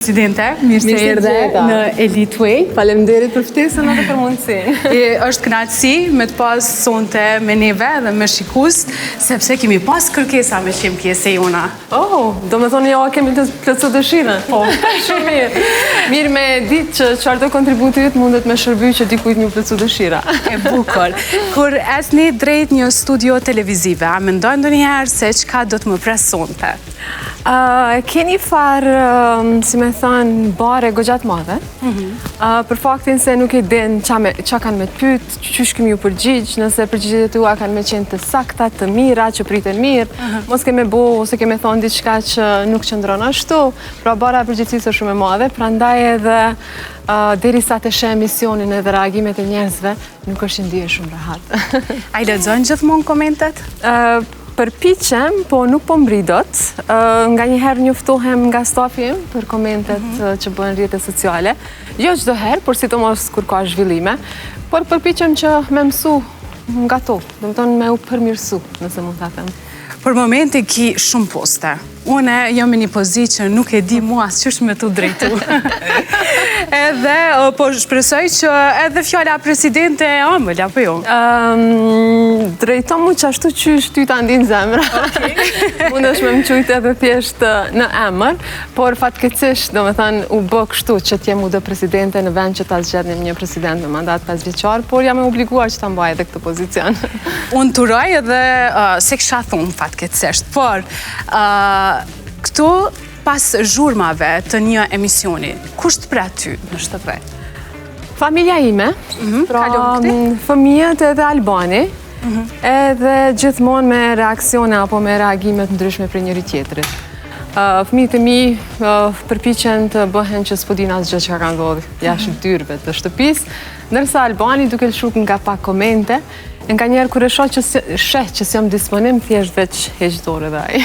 Presidente, mirë se erdhe në Elite Way. Faleminderit për ftesën edhe për mundësinë. Është kënaqësi me të pas sonte me neve dhe me shikus, sepse kemi pas kërkesa me qenë pjesë e jona. Do me thonë ja kemi të plotësu dëshirën. Po, shumë mirë. Mirë me ditë që çfarëdo kontributi yt mundet me shërby që dikujt më plotësu dëshira. E bukur. Kur esni drejt një studio televizive, a mendon ndonjëherë se çka do të më presonte? Keni farë, si me thënë, bare gogjat madhe, për faktin se nuk e din qa kanë me të pyt, qysh kemi ju përgjigj, nëse përgjigjet e tua kanë me qenë të sakta, të mira, që priten mirë, mos keme bo, ose keme thonë diçka që nuk qëndron ashtu, pra bara e përgjithësisë është shumë e madhe, pra ndaj edhe deri sa të shë emisionin edhe reagimet e njerëzve, nuk është ndije shumë rehat. A i lexon gjithmonë komentet? Përpiqem, po nuk po mbridot. Nga njëherë njoftohem nga stafi im për komentet që bëhen rrjetet sociale. Jo çdo herë, por sidomos kur ka zhvillime, por përpiqem që me mësu nga to, do të thonë me u përmirësu, nëse mund ta them. Për momenti ki shumë poste. Une jam në një pozitë që nuk e di mua asgjë me tu drejtu. Edhe, po shpresoj që edhe fjala presidente e ëmbël, apo jo? Drejto mu që ashtu qysh ty ta ndin zemra. Mundesh me më qujtë edhe thjesht në emër, por fatkeqësisht, do me thënë, u bë kështu që t'jem u dhe presidente në vend që ta zgjedhnim një president me mandat 5 vjeçar, por jam e obliguar që ta mbaj edhe këtë pozicion. Unë turoj edhe se kisha thunë fatkeqësisht, por këtu pas zhurmave të një emisioni, kush të pra ty në shtëpi? Familja ime, pra fëmijët edhe Albani, edhe gjithmonë me reaksione apo me reagimet ndryshme për njëri tjetrit. Fëmijët e mi përpiqen të bëhen që s'po din asgjë që ka ndodhur jashtë dyrëve të shtëpisë, ndërsa Albani duke lëshuar nga pak komente, nga njerë kur e sheh që s'jam disponim, thjesht veç heq dorë dhe ai.